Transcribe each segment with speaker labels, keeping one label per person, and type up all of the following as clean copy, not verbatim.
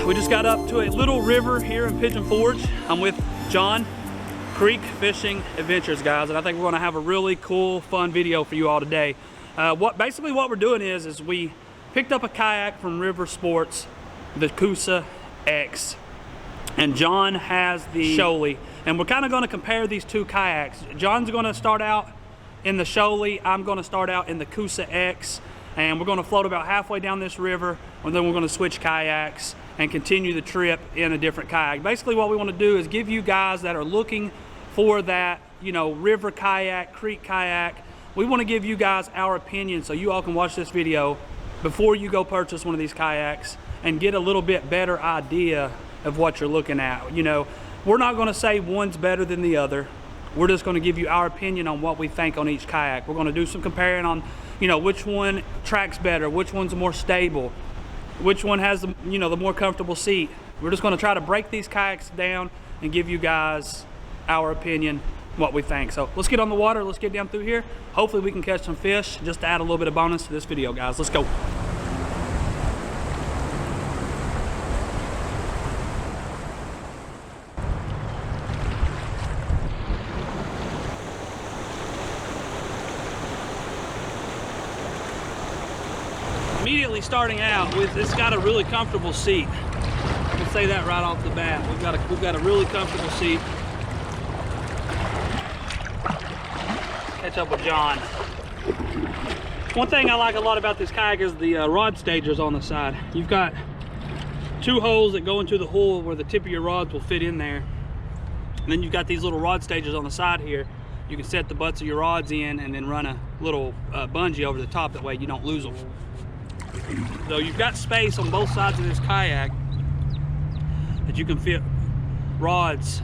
Speaker 1: We just got up to a little river here in Pigeon Forge. I'm with John, Creek Fishing Adventures, guys, and I think we're gonna have a really cool, fun video for you all today. Basically what we're doing is we picked up a kayak from River Sports, the Coosa X, and John has the Shoalie, and we're kind of going to compare these two kayaks. John's going to start out in the Shoalie, I'm going to start out in the Coosa X, and we're going to float about halfway down this river, and then we're going to switch kayaks and continue the trip in a different kayak. Basically what we want to do is give you guys that are looking for that, you know, river kayak, creek kayak, we want to give you guys our opinion so you all can watch this video before you go purchase one of these kayaks and get a little bit better idea of what you're looking at. You know, we're not going to say one's better than the other. We're just going to give you our opinion on what we think on each kayak. We're going to do some comparing on, you know, which one tracks better, which one's more stable, which one has the, you know, the more comfortable seat. We're just going to try to break these kayaks down and give you guys our opinion, what we think. So let's get on the water, let's get down through here. Hopefully we can catch some fish just to add a little bit of bonus to this video, guys. Let's go. Immediately starting out with, it's got a really comfortable seat. I can say that right off the bat. We've got a really comfortable seat. Catch up with John. One thing I like a lot about this kayak is the rod stagers on the side. You've got two holes that go into the hole where the tip of your rods will fit in there. And then you've got these little rod stagers on the side here. You can set the butts of your rods in and then run a little bungee over the top, that way you don't lose them. So you've got space on both sides of this kayak that you can fit rods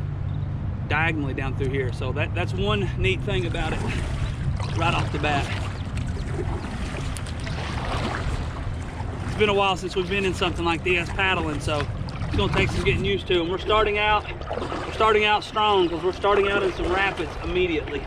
Speaker 1: diagonally down through here. So that's one neat thing about it right off the bat. It's been a while since we've been in something like this paddling, so it's gonna take some getting used to. And we're starting out strong because we're starting out in some rapids immediately.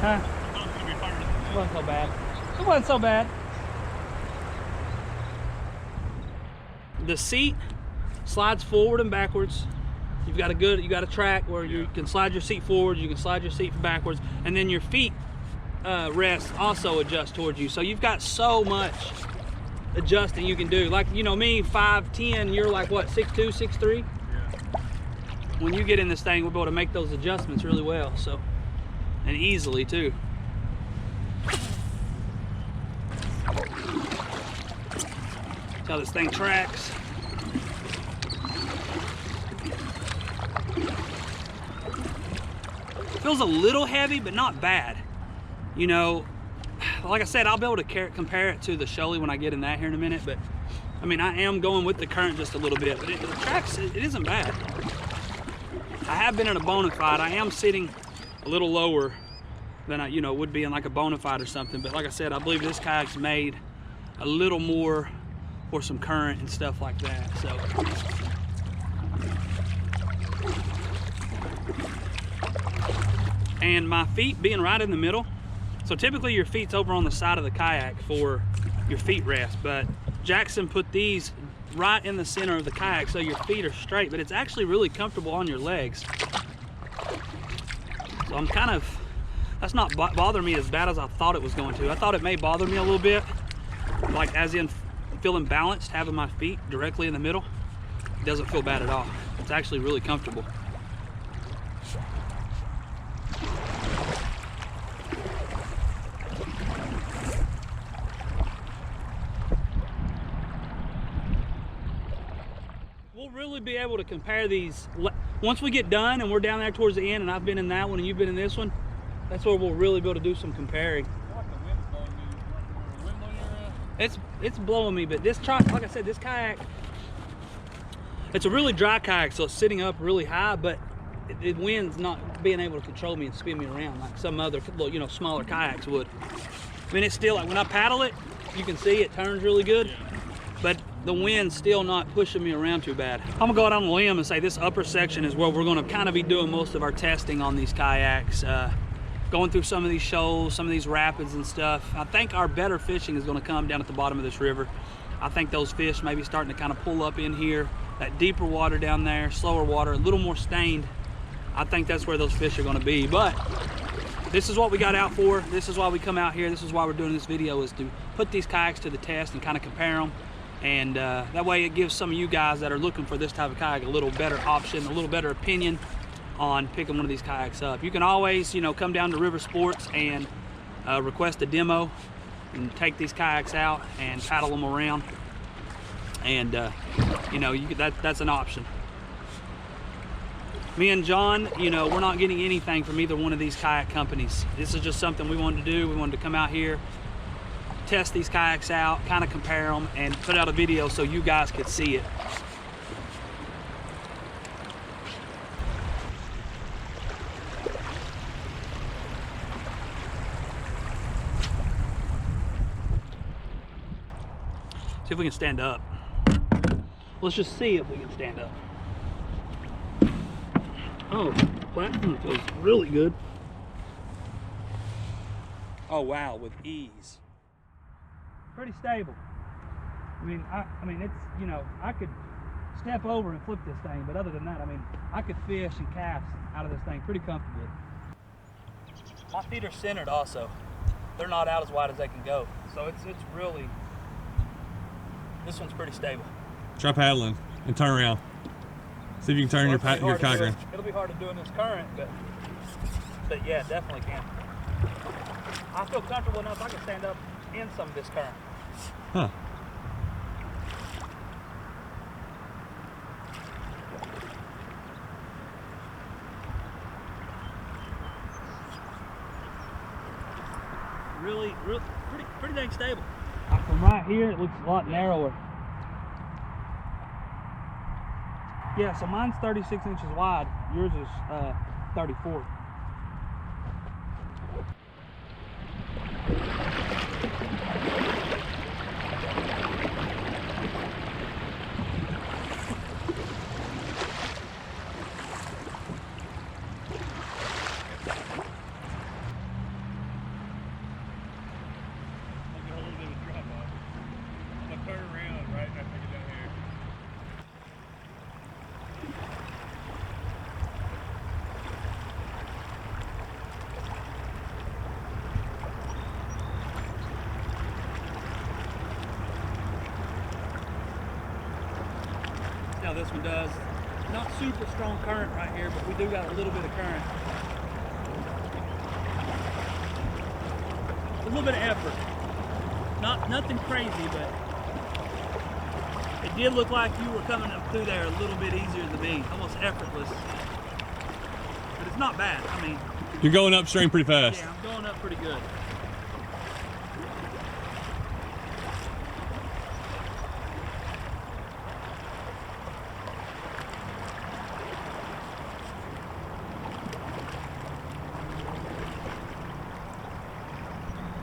Speaker 1: Huh? It wasn't so bad. It wasn't so bad. The seat slides forward and backwards. You got a track where you can slide your seat forward, you can slide your seat backwards, and then your feet rest also adjust towards you. So you've got so much adjusting you can do. Like, you know, me, 5'10", you're like what, 6'2", 6'3"? Yeah. When you get in this thing, we'll be able to make those adjustments really well. So. And easily too. That's how this thing tracks. Feels a little heavy, but not bad. You know, like I said, I'll be able to compare it to the Shoalie when I get in that here in a minute, but I mean, I am going with the current just a little bit, but it tracks, it isn't bad. I have been in a bona fide. I am sitting a little lower than I, you know, would be in like a bona fide or something. But like I said, I believe this kayak's made a little more for some current and stuff like that. So and my feet being right in the middle. So typically your feet's over on the side of the kayak for your feet rest, but Jackson put these right in the center of the kayak so your feet are straight, but it's actually really comfortable on your legs. So I'm kind of, that's not bothering me as bad as I thought it was going to. I thought it may bother me a little bit, like as in feeling balanced, having my feet directly in the middle. It doesn't feel bad at all. It's actually really comfortable. We'll really be able to compare these once we get done and we're down there towards the end, and I've been in that one and you've been in this one. That's where we'll really be able to do some comparing. It's blowing me, but this, like I said, this kayak, it's a really dry kayak, so it's sitting up really high, but the wind's not being able to control me and spin me around like some other, you know, smaller kayaks would. I mean, it's still like when I paddle it, you can see it turns really good, but the wind's still not pushing me around too bad. I'm gonna go out on a limb and say this upper section is where we're gonna kind of be doing most of our testing on these kayaks. Going through some of these shoals, some of these rapids and stuff. I think our better fishing is gonna come down at the bottom of this river. I think those fish may be starting to kind of pull up in here. That deeper water down there, slower water, a little more stained. I think that's where those fish are gonna be. But this is what we got out for. This is why we come out here. This is why we're doing this video, is to put these kayaks to the test and kind of compare them. And that way it gives some of you guys that are looking for this type of kayak a little better option, a little better opinion on picking one of these kayaks up. You can always, you know, come down to River Sports and request a demo and take these kayaks out and paddle them around. And you know, that's an option. Me and John, you know, we're not getting anything from either one of these kayak companies. This is just something we wanted to do. We wanted to come out here, test these kayaks out, kind of compare them, and put out a video so you guys could see it. See if we can stand up. Let's just see if we can stand up. Oh, platform feels really good. Oh wow, with ease. Pretty stable. I mean, it's, you know, I could step over and flip this thing, but other than that, I mean, I could fish and cast out of this thing pretty comfortably. My feet are centered also. They're not out as wide as they can go. So it's really, this one's pretty stable.
Speaker 2: Try paddling and turn around. See if you can turn your kayak around.
Speaker 1: It'll be hard to do in this current, but yeah, definitely can. I feel comfortable enough I can stand up in some of this current.
Speaker 2: Huh.
Speaker 1: Really, pretty dang stable. From right here, it looks a lot narrower. Yeah, so mine's 36 inches wide. Yours is 34. How this one does. Not super strong current right here, but we do got a little bit of current. A little bit of effort. Nothing crazy, but it did look like you were coming up through there a little bit easier than me, almost effortless. But it's not bad. I mean,
Speaker 2: you're going upstream pretty fast.
Speaker 1: Yeah, I'm going up pretty good.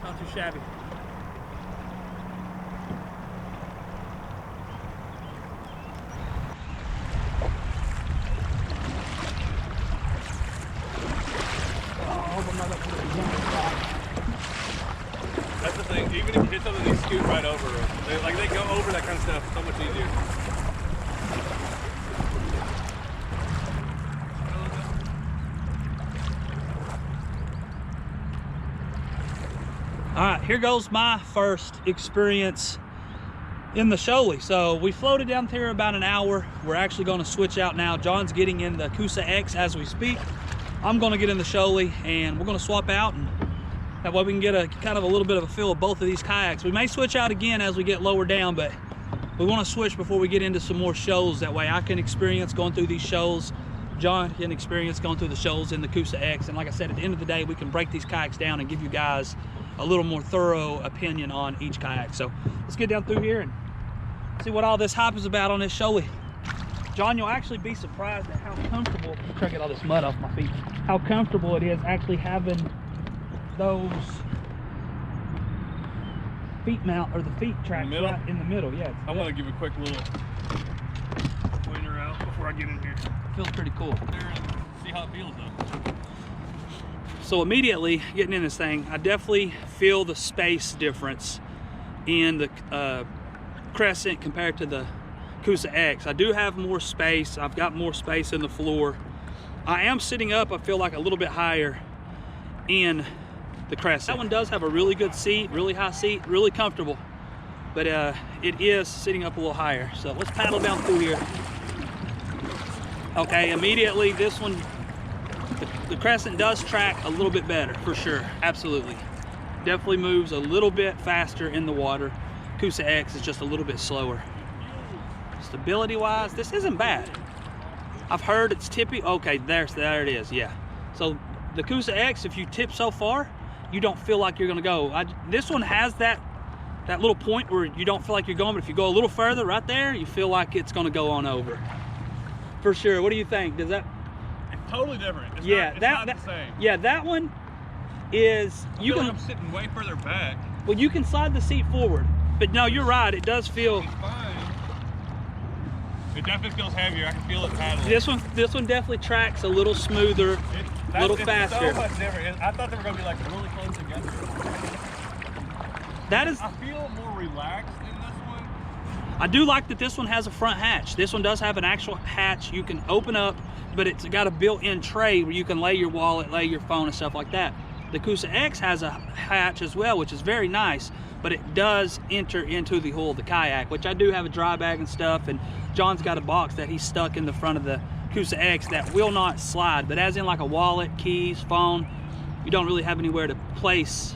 Speaker 1: Not too shabby.
Speaker 2: That's the thing. Even if you hit something, they scoot right over it. They go over that kind of stuff so much easier.
Speaker 1: All right, here goes my first experience in the Shoalie. So we floated down here about an hour. We're actually going to switch out now. John's getting in the Coosa X as we speak. I'm going to get in the Shoalie and we're going to swap out, and that way we can get a kind of a little bit of a feel of both of these kayaks. We may switch out again as we get lower down, but we want to switch before we get into some more shoals. That way I can experience going through these shoals. John can experience going through the shoals in the Coosa X. And like I said, at the end of the day, we can break these kayaks down and give you guys a little more thorough opinion on each kayak. So let's get down through here and see what all this hype is about on this Shoalie. John, you'll actually be surprised at how comfortable, try to get all this mud off my feet, how comfortable it is actually having those feet mount or the feet track right in the middle. Yeah,
Speaker 2: I'm gonna give a quick little pointer out before I get in here.
Speaker 1: Feels pretty cool.
Speaker 2: There and see how it feels though.
Speaker 1: So immediately getting in this thing, I definitely feel the space difference in the Crescent compared to the Coosa X. I do have more space. I've got more space in the floor. I am sitting up, I feel like a little bit higher in the Crescent. That one does have a really good seat, really high seat, really comfortable, but it is sitting up a little higher. So let's paddle down through here. Okay, immediately this one, the Crescent does track a little bit better, for sure, absolutely. Definitely moves a little bit faster in the water. Coosa X is just a little bit slower. Stability-wise, this isn't bad. I've heard it's tippy. Okay, there it is, yeah. So the Coosa X, if you tip so far, you don't feel like you're gonna go. This one has that little point where you don't feel like you're going, but if you go a little further right there, you feel like it's gonna go on over. For sure, what do you think? Does that?
Speaker 2: It's totally different. It's
Speaker 1: yeah,
Speaker 2: not the same.
Speaker 1: Yeah, that one is,
Speaker 2: I feel like I'm sitting way further back.
Speaker 1: Well, you can slide the seat forward, but no, you're right, it does feel.
Speaker 2: It's fine. It definitely feels heavier. I can feel it paddling.
Speaker 1: This one definitely tracks a little smoother, a little faster.
Speaker 2: So much different. I thought they were going to be like really close together. I feel more relaxed in this one.
Speaker 1: I do like that this one has a front hatch. This one does have an actual hatch you can open up, but it's got a built-in tray where you can lay your wallet, lay your phone and stuff like that. The Coosa X has a hatch as well, which is very nice, but it does enter into the hull of the Kayak, which I do have a dry bag and stuff, and John's got a box that he's stuck in the front of the Coosa X that will not slide, but as in like a wallet, keys, phone, you don't really have anywhere to place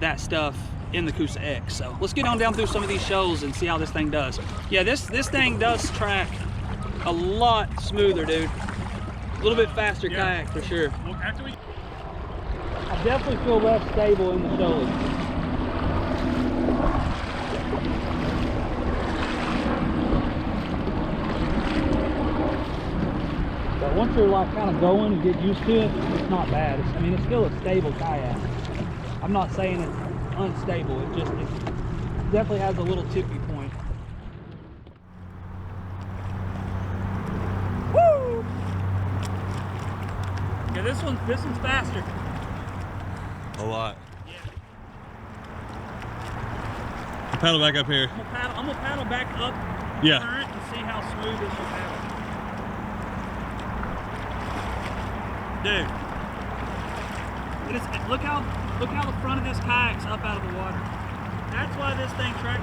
Speaker 1: that stuff in the Coosa X. So let's get on down through some of these shows and see how this thing does. Yeah, this thing does track a lot smoother, dude. A little bit faster kayak for sure.
Speaker 2: Well,
Speaker 1: I definitely feel less stable in the Shoalie. But once you're like kind of going and get used to it, it's not bad. I mean, it's still a stable kayak. I'm not saying it's unstable. It definitely has a little tippy point. Woo! Yeah, this one's faster.
Speaker 2: A lot.
Speaker 1: Yeah.
Speaker 2: Paddle back up here.
Speaker 1: I'm gonna paddle back up
Speaker 2: Yeah.
Speaker 1: current and see how smooth this will paddle. Dude, look how the front of this kayak's up out of the water. That's why this thing tracks.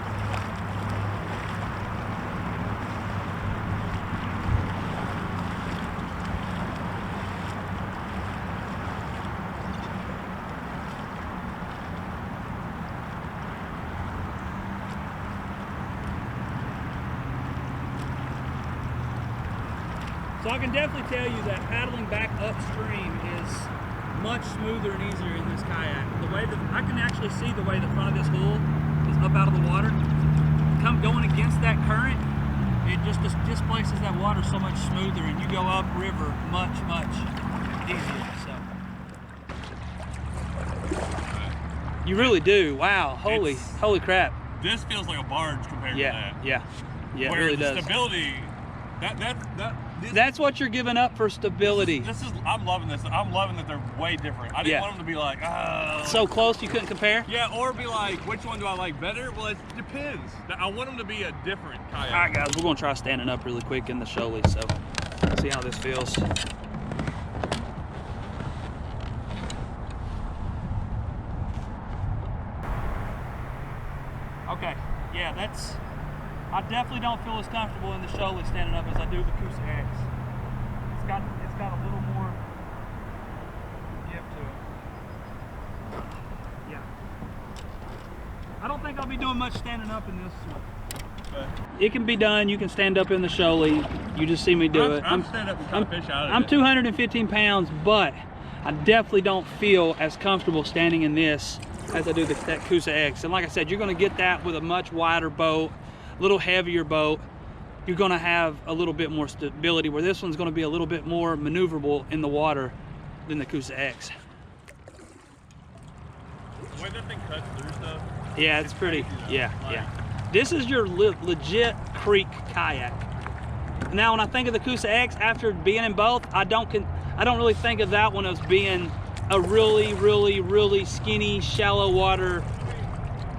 Speaker 1: So I can definitely tell you that paddling back upstream is much smoother and easier in this kayak. The way that I can actually see the way the front of this hull is up out of the water. Going against that current, it just displaces that water so much smoother, and you go up river much easier. So you really do. Wow! Holy crap!
Speaker 2: This feels like a barge compared to that.
Speaker 1: Yeah, it
Speaker 2: Where
Speaker 1: really
Speaker 2: the
Speaker 1: does.
Speaker 2: Stability.
Speaker 1: That's what you're giving up for stability.
Speaker 2: I'm loving this. I'm loving that they're way different. I didn't want them to be like,
Speaker 1: so close you couldn't compare?
Speaker 2: Yeah, or be like, which one do I like better? Well, it depends. I want them to be a different kayak.
Speaker 1: All right, guys, we're gonna try standing up really quick in the Shoalie, so see how this feels. Okay, yeah, I definitely don't feel as comfortable in the Shoalie standing up as I do the Coosa X. It's got a little more give to it. Yeah. I don't think I'll be doing much standing up in this one. Okay. It can be done. You can stand up in the Shoalie. You just see me do it.
Speaker 2: I'm stand up and try to fish out of it.
Speaker 1: I'm 215 pounds, but I definitely don't feel as comfortable standing in this as I do that Coosa X. And like I said, you're gonna get that with a much wider boat, a little heavier boat. You're gonna have a little bit more stability, where this one's gonna be a little bit more maneuverable in the water than the Coosa X.
Speaker 2: The way that thing cuts through stuff,
Speaker 1: Yeah, it's pretty. Yeah, yeah. This is your legit creek kayak. Now, when I think of the Coosa X, after being in both, I don't really think of that one as being a really skinny, shallow water.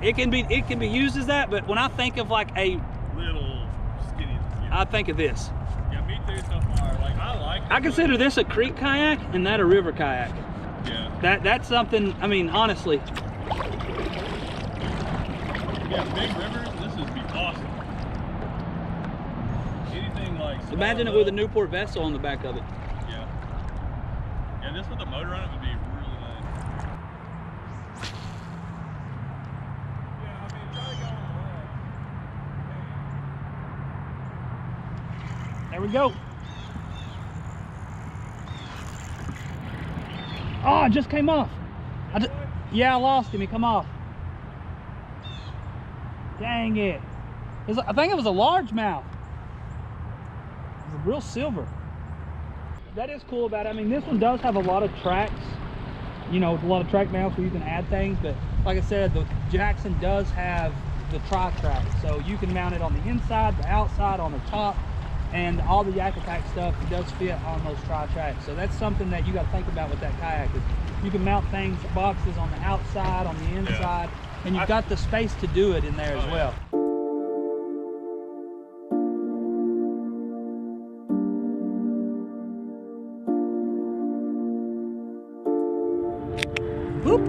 Speaker 1: It can be used as that, but when I think of like a
Speaker 2: little skinny,
Speaker 1: I think of this.
Speaker 2: Yeah, me too so far. Like I like it.
Speaker 1: I consider this a creek kayak and that a river kayak.
Speaker 2: Yeah.
Speaker 1: That's something, I mean, honestly.
Speaker 2: Yeah, big rivers, this would be awesome. Anything like
Speaker 1: Imagine it with a Newport vessel on the back of it.
Speaker 2: Yeah. Yeah, this with a motor on it would be really nice. Yeah, I mean, try to go on the
Speaker 1: There we go. Oh, it just came off. Yeah, I lost him. He come off. Dang it. I think it was a largemouth. It was a real silver. That is cool about it. I mean, this one does have a lot of tracks. You know, with a lot of track mounts where you can add things. But like I said, the Jackson does have the tri-track. So you can mount it on the inside, the outside, on the top. And all the Yak Attack stuff does fit on those tri-tracks. So that's something that you got to think about with that kayak is you can mount things, boxes on the outside, on the inside, and you've got the space to do it in there as well. Whoop.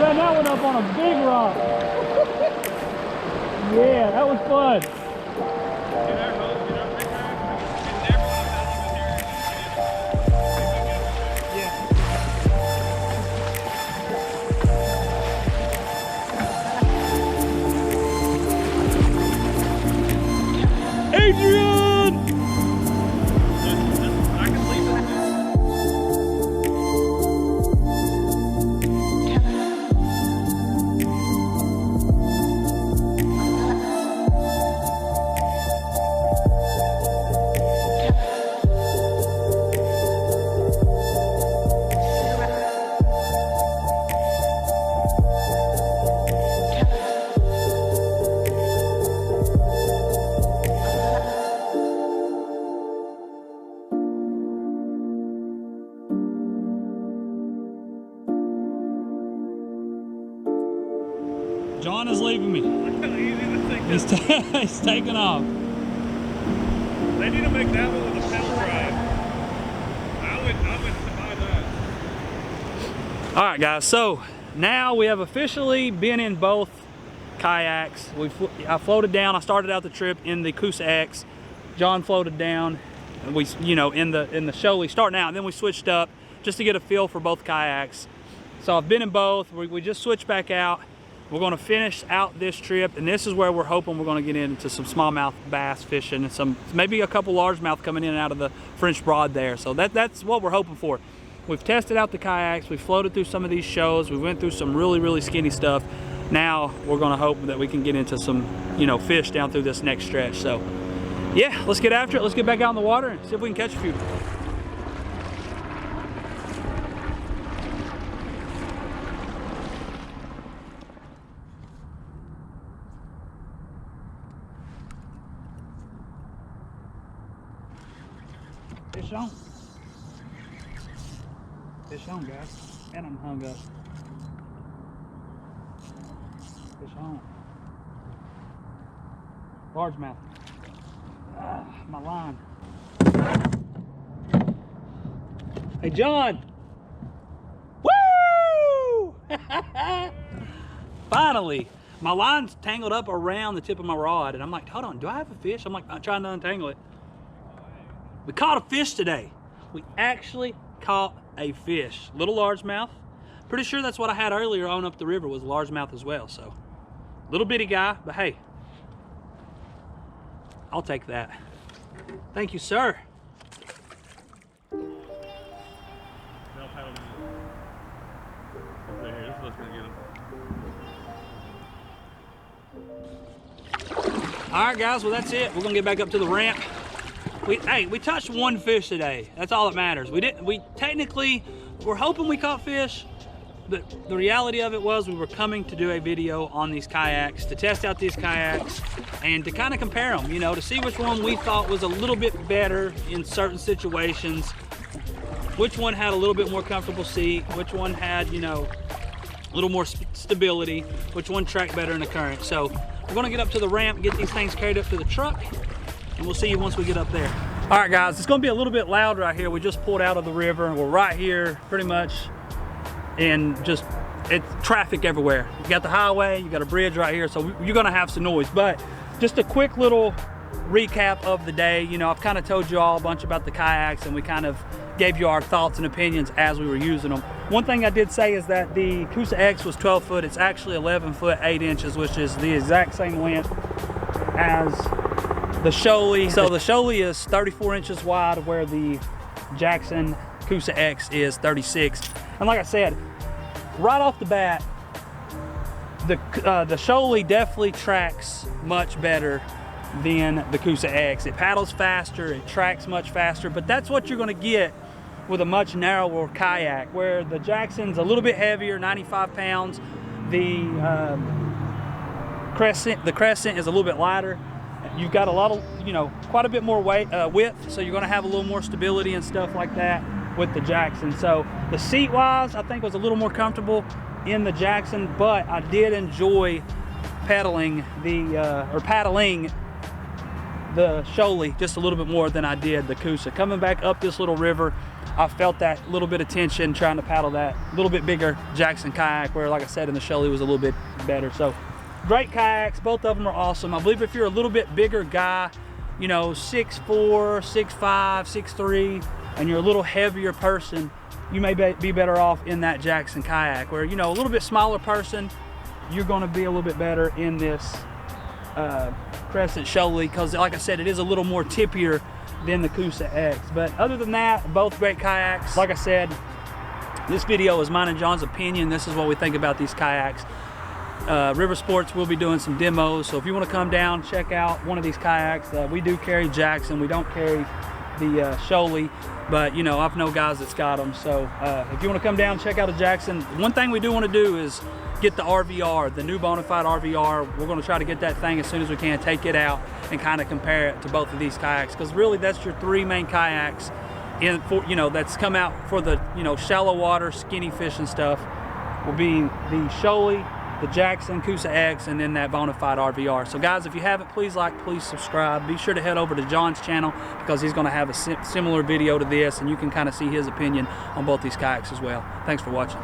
Speaker 1: Ran that one up on a big rock. Yeah, that was fun. Adrian!
Speaker 2: I can leave it.
Speaker 1: John is leaving me. He's taking off.
Speaker 2: They need to make that one with a pedal drive. I would buy that.
Speaker 1: All right, guys. So now we have officially been in both kayaks. I floated down. I started out the trip in the Coosa X. John floated down. And we, you know, in the Shoalie starting out. And then we switched up just to get a feel for both kayaks. So I've been in both. We just switched back out. We're going to finish out this trip, and this is where we're hoping we're going to get into some smallmouth bass fishing and maybe a couple largemouth coming in and out of the French Broad there. So that's what we're hoping for. We've tested out the kayaks. We floated through some of these shows. We went through some really skinny stuff. Now we're going to hope that we can get into some, you know, fish down through this next stretch. So yeah, let's get after it. Let's get back out in the water and see if we can catch a few. Fish on. Fish on, guys. And I'm hung up. Fish on. Largemouth. My line. Hey, John. Woo! Finally. My line's tangled up around the tip of my rod, and I'm like, hold on, do I have a fish? I'm like, I'm trying to untangle it. We caught a fish today. We actually caught a fish. Little largemouth. Pretty sure that's what I had earlier on up the river was largemouth as well. So, little bitty guy, but hey, I'll take that. Thank you, sir. All right, guys, well, that's it. We're gonna get back up to the ramp. We touched one fish today. That's all that matters. We technically, we're hoping we caught fish, but the reality of it was we were coming to do a video on these kayaks, to test out these kayaks, and to kind of compare them, you know, to see which one we thought was a little bit better in certain situations, which one had a little bit more comfortable seat, which one had, you know, a little more stability, which one tracked better in the current. So we're gonna get up to the ramp, get these things carried up to the truck, and we'll see you once we get up there. All right, guys, it's gonna be a little bit loud right here. We just pulled out of the river, and we're right here pretty much, and just, it's traffic everywhere. You got the highway, you got a bridge right here, so you're gonna have some noise. But just a quick little recap of the day. You know, I've kind of told you all a bunch about the kayaks, and we kind of gave you our thoughts and opinions as we were using them. One thing I did say is that the Coosa X was 12 foot. It's actually 11 foot 8 inches, which is the exact same length as the Shoalie. So the Shoalie is 34 inches wide, where the Jackson Coosa X is 36. And like I said, right off the bat, the Shoalie definitely tracks much better than the Coosa X. It paddles faster, it tracks much faster, but that's what you're gonna get with a much narrower kayak, where the Jackson's a little bit heavier, 95 pounds. The Crescent is a little bit lighter. You've got a lot of, you know, quite a bit more width, so you're gonna have a little more stability and stuff like that with the Jackson. So the seat wise, I think was a little more comfortable in the Jackson, but I did enjoy paddling the Shoalie just a little bit more than I did the Coosa. Coming back up this little river, I felt that little bit of tension trying to paddle that little bit bigger Jackson kayak, where, like I said, in the Shoalie was a little bit better. So great kayaks, both of them are awesome. I believe if you're a little bit bigger guy, you know, 6'4", 6'5", 6'3", and you're a little heavier person, you may be better off in that Jackson kayak. Where, you know, a little bit smaller person, you're gonna be a little bit better in this Crescent Shoalie, because like I said, it is a little more tippier than the Coosa X. But other than that, both great kayaks. Like I said, this video is mine and John's opinion. This is what we think about these kayaks. River Sports will be doing some demos, so if you want to come down, check out one of these kayaks. We do carry Jackson, we don't carry the Shoalie, but you know, I've known guys that's got them. So if you want to come down, check out a Jackson. One thing we do want to do is get the RVR, the new Bonafide RVR. We're going to try to get that thing as soon as we can, take it out and kind of compare it to both of these kayaks, because really that's your three main kayaks that's come out for the, you know, shallow water skinny fishing stuff. Will be the Shoalie, the Jackson Coosa X, and then that Bonafide RVR. So guys, if you haven't, please like, please subscribe. Be sure to head over to John's channel, because he's going to have a similar video to this, and you can kind of see his opinion on both these kayaks as well. Thanks for watching.